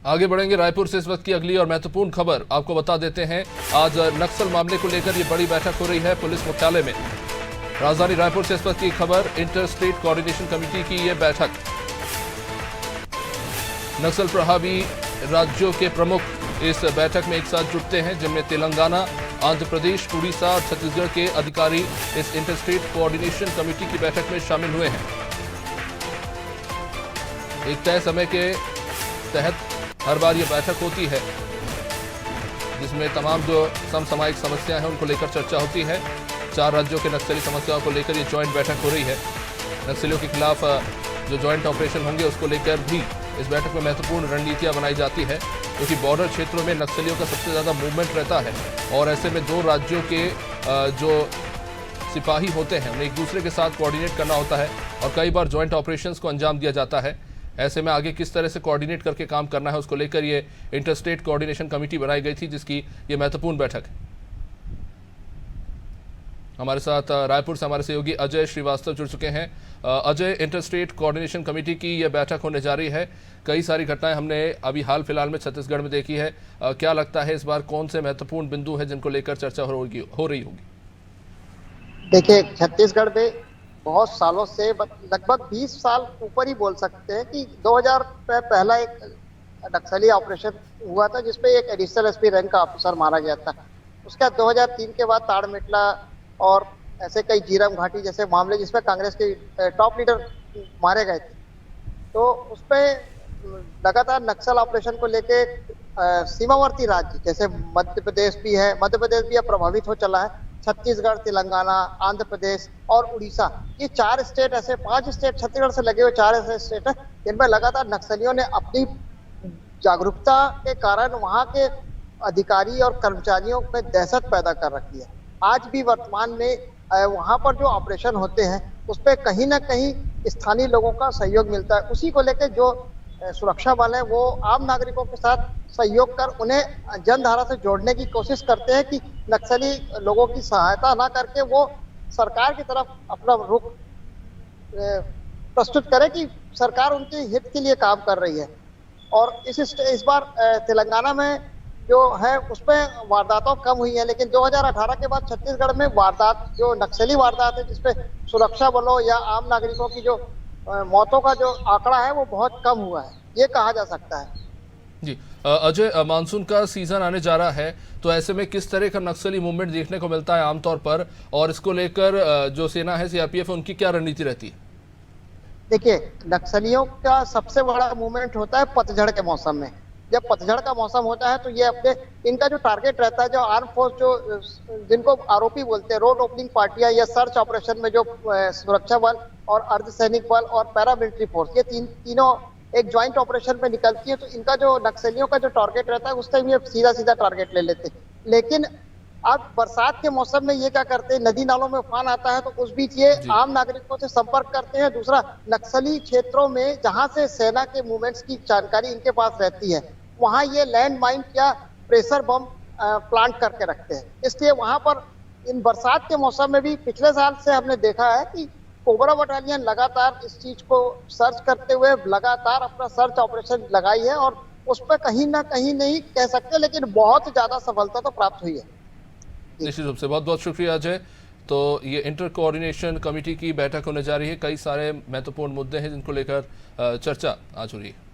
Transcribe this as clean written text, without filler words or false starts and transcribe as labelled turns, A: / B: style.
A: आगे बढ़ेंगे। रायपुर से इस वक्त की अगली और महत्वपूर्ण खबर आपको बता देते हैं। आज नक्सल मामले को लेकर ये बड़ी बैठक हो रही है पुलिस मुख्यालय में। राजधानी रायपुर से इस वक्त की खबर, इंटर स्टेट कोऑर्डिनेशन कमेटी की ये बैठक। नक्सल प्रभावी राज्यों के प्रमुख इस बैठक में एक साथ जुटते हैं, जिनमें तेलंगाना, आंध्र प्रदेश, उड़ीसा और छत्तीसगढ़ के अधिकारी इस इंटर स्टेट कोऑर्डिनेशन कमेटी की बैठक में शामिल हुए हैं। एक तय समय के तहत हर बार ये बैठक होती है, जिसमें तमाम जो समसामयिक समस्याएं हैं उनको लेकर चर्चा होती है। 4 राज्यों के नक्सली समस्याओं को लेकर ये ज्वाइंट बैठक हो रही है। नक्सलियों के खिलाफ जो ज्वाइंट ऑपरेशन होंगे उसको लेकर भी इस बैठक में महत्वपूर्ण रणनीतियां बनाई जाती है, क्योंकि बॉर्डर क्षेत्रों में नक्सलियों का सबसे ज़्यादा मूवमेंट रहता है और ऐसे में 2 राज्यों के जो सिपाही होते हैं उन्हें एक दूसरे के साथ कोऑर्डिनेट करना होता है और कई बार ज्वाइंट ऑपरेशंस को अंजाम दिया जाता है। ऐसे में आगे किस तरह से कोऑर्डिनेट करके काम करना है उसको लेकर ये इंटर स्टेट कोऑर्डिनेशन कमेटी बनाई गई थी, जिसकी ये महत्वपूर्ण बैठक है। हमारे साथ रायपुर से हमारे सहयोगी अजय श्रीवास्तव जुड़ चुके हैं। Ajay, inter state coordination committee की यह बैठक होने जा रही है। कई सारी घटनाएं हमने अभी हाल फिलहाल में छत्तीसगढ़ में देखी है। क्या लगता है इस बार कौन से महत्वपूर्ण बिंदु है जिनको लेकर चर्चा हो रही होगी?
B: देखिए, छत्तीसगढ़ में बहुत सालों से, लगभग 20 साल ऊपर ही बोल सकते हैं कि 2000 पे पहला एक नक्सली ऑपरेशन हुआ था जिसपे एक एडिशनल एसपी रैंक का ऑफिसर मारा गया था। उसके बाद 2003 के बाद ताड़मेटला और ऐसे कई जीरम घाटी जैसे मामले जिसमें कांग्रेस के टॉप लीडर मारे गए थे। तो उसपे लगातार नक्सल ऑपरेशन को लेके सीमावर्ती राज्य जैसे मध्य प्रदेश भी है, मध्य प्रदेश भी अब प्रभावित हो चला है। छत्तीसगढ़, तेलंगाना, आंध्र प्रदेश और उड़ीसा, ये 4 स्टेट, ऐसे 5 स्टेट छत्तीसगढ़ से लगे हुए 4 ऐसे स्टेट है जिनमें लगातार नक्सलियों ने अपनी जागरूकता के कारण वहां के अधिकारी और कर्मचारियों में दहशत पैदा कर रखी है। आज भी वर्तमान में वहां पर जो ऑपरेशन होते हैं उस पर कहीं ना कहीं स्थानीय लोगों का सहयोग मिलता है। उसी को लेकर जो सुरक्षा बल है वो आम नागरिकों के साथ सहयोग कर उन्हें जनधारा से जोड़ने की कोशिश करते हैं कि नक्सली लोगों की सहायता ना करके वो सरकार की तरफ अपना रुख प्रस्तुत करे कि सरकार उनके हित के लिए काम कर रही है। और इस बार तेलंगाना में जो है उसमें वारदातों कम हुई है, लेकिन 2018 के बाद छत्तीसगढ़ में वारदात, जो नक्सली वारदात है जिसपे सुरक्षा बलों या आम नागरिकों की जो मौतों का जो आंकड़ा है वो बहुत कम हुआ है, ये कहा जा सकता है।
A: जी अजय, मानसून का सीजन आने जा रहा है, तो ऐसे में किस तरह का नक्सली मूवमेंट देखने को मिलता है आमतौर पर, और इसको लेकर जो सेना है, सीआरपीएफ, उनकी क्या रणनीति रहती है?
B: देखिए, नक्सलियों का सबसे बड़ा मूवमेंट होता है पतझड़ के मौसम में। जब पतझड़ का मौसम होता है तो ये अपने, इनका जो टारगेट रहता है, जो आर्म फोर्स, जो जिनको आरोपी बोलते हैं, रोड ओपनिंग पार्टियां या सर्च ऑपरेशन में जो सुरक्षा बल और अर्धसैनिक बल और पैरामिलिट्री फोर्स, ये तीनों एक ज्वाइंट ऑपरेशन में निकलती है। तो इनका जो नक्सलियों का जो टारगेट रहता है उस टाइम ये सीधा टारगेट ले लेते हैं। लेकिन अब बरसात के मौसम में ये क्या करते हैं, नदी नालों में उफान आता है तो उस बीच ये आम नागरिकों से संपर्क करते हैं। दूसरा, नक्सली क्षेत्रों में जहां से सेना के मूवमेंट्स की जानकारी इनके पास रहती है, वहां ये लैंड माइन या प्रेशर बम प्लांट करके रखते हैं। इसलिए वहां पर इन बरसात के मौसम में भी पिछले साल से हमने देखा है कि कोबरा बटालियन लगातार इस चीज को सर्च करते हुए लगातार अपना सर्च ऑपरेशन लगाई है और उस पर कहीं ना कहीं, नहीं कह सकते लेकिन बहुत ज्यादा सफलता तो प्राप्त हुई है।
A: निश्चित रूप से बहुत बहुत शुक्रिया अजय। तो ये इंटर कोऑर्डिनेशन कमेटी की बैठक होने जा रही है। कई सारे महत्वपूर्ण मुद्दे हैं जिनको लेकर चर्चा आज हो रही है।